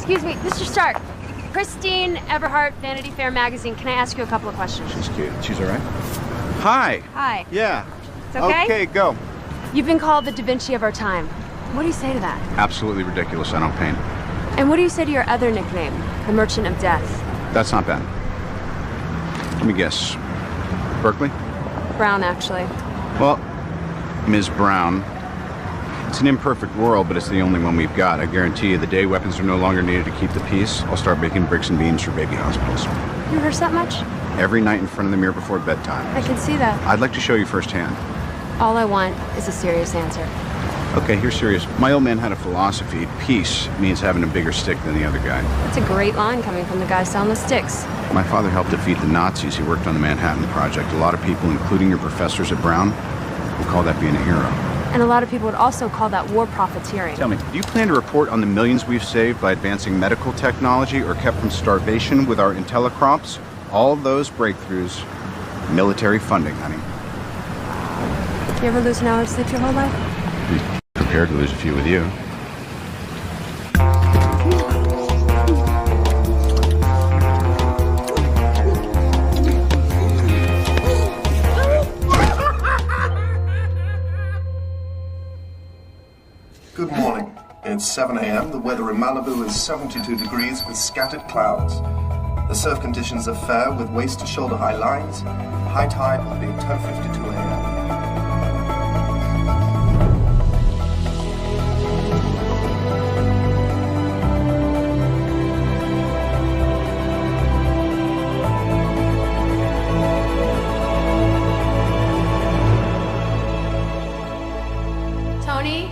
Excuse me, Mr. Stark. Christine Everhart, Vanity Fair magazine. Can I ask you a couple of questions? She's cute. She's all right. Hi. Hi. Yeah. It's okay? Okay, go. You've been called the Da Vinci of our time. What do you say to that? Absolutely ridiculous. I don't paint. And what do you say to your other nickname, the Merchant of Death? That's not bad. Let me guess. Berkeley? Brown, actually. Well, Ms. Brown, it's an imperfect world, but it's the only one we've got. I guarantee you, the day weapons are no longer needed to keep the peace, I'll start making bricks and beams for baby hospitals. You rehearse that much? Every night in front of the mirror before bedtime. I can see that. I'd like to show you firsthand. All I want is a serious answer. Okay, here's serious. My old man had a philosophy. Peace means having a bigger stick than the other guy. That's a great line coming from the guy selling the sticks. My father helped defeat the Nazis. He worked on the Manhattan Project. A lot of people, including your professors at Brown, would call that being a hero. And a lot of people would also call that war profiteering. Tell me, do you plan to report on the millions we've saved by advancing medical technology or kept from starvation with our IntelliCrops? All those breakthroughs, military funding, honey. You ever lose an hour of sleep your whole life? Be prepared to lose a few with you. Good morning. It's 7 a.m. The weather in Malibu is 72 degrees with scattered clouds. The surf conditions are fair with waist to shoulder high lines. High tide will be 10:52 a.m. Tony?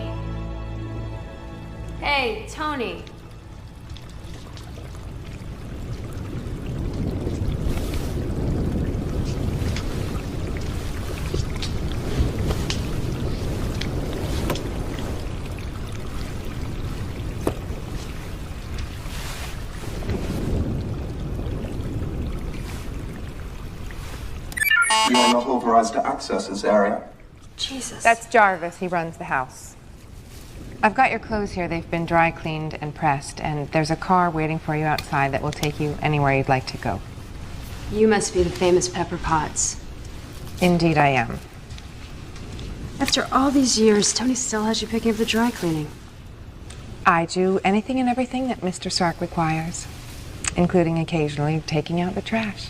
Hey, Tony. You are not authorized to access this area. Jesus. That's Jarvis. He runs the house. I've got your clothes here. They've been dry cleaned and pressed, and there's a car waiting for you outside that will take you anywhere you'd like to go. You must be the famous Pepper Potts. Indeed, I am. After all these years, Tony still has you picking up the dry cleaning. I do anything and everything that Mr. Sark requires, including occasionally taking out the trash.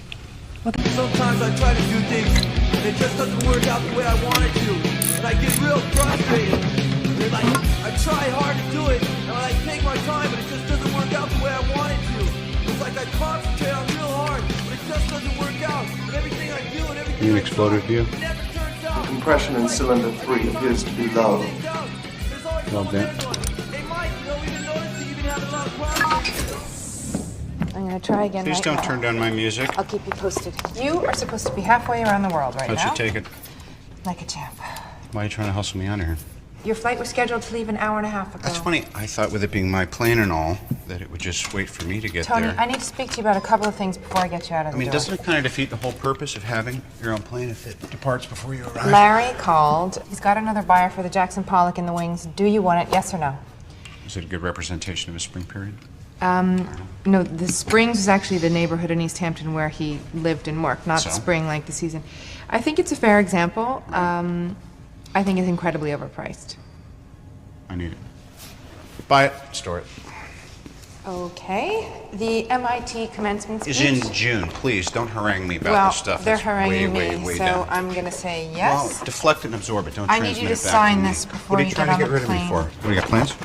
Well, sometimes I try to do things, and it just doesn't work out the way I want it to. And I get real frustrated. And like, I try hard to do it, and I take my time, but it just doesn't work out the way I want it to. It's like I concentrate on real hard, but it just doesn't work out. And everything I do and everything You I exploded try, view? it never turns out. The compression in cylinder 3 appears to be low. Well, Ben. Hey, Mike, you don't even notice that you've been having a lot of problems. I'm going to try again Please right don't now. turn down my music. I'll keep you posted. You are supposed to be halfway around the world right How'd now. you take it? Like a champ. Why are you trying to hustle me out of here? Your flight was scheduled to leave an hour and a half ago. That's funny. I thought with it being my plane and all, that it would just wait for me to get Tony, there. I need to speak to you about a couple of things before I get you out of the I mean, door. doesn't it kind of defeat the whole purpose of having your own plane if it departs before you arrive? Larry called. He's got another buyer for the Jackson Pollock in the wings. Do you want it, yes or no? Is it a good representation of a spring period? No, the Springs is actually the neighborhood in East Hampton where he lived and worked, not So? spring like the season. I think it's a fair example. I think it's incredibly overpriced. I need it. Buy it, store it. Okay. The MIT commencement Is speech. in June. Please don't harangue me about Well, this stuff. they're That's haranguing way, me, way so down. I'm going to say Well, yes. deflect it and absorb it. Don't I transmit need you to it back sign me. this before What are you you trying get to on get the rid of me plane. for? What, do you got plans?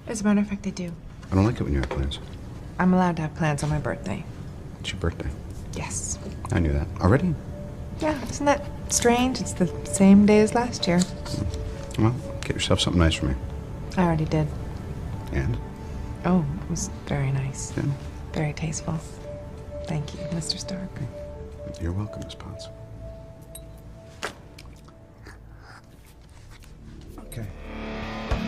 As a matter of fact, I do. I don't like it when you have plans. I'm allowed to have plans on my birthday. It's your birthday. Yes. I knew that. Already? Yeah, isn't that strange? It's the same day as last year. Well, get yourself something nice for me. I already did. And? Oh, it was very nice. Yeah. Very tasteful. Thank you, Mr. Stark. You're welcome, Miss Potts.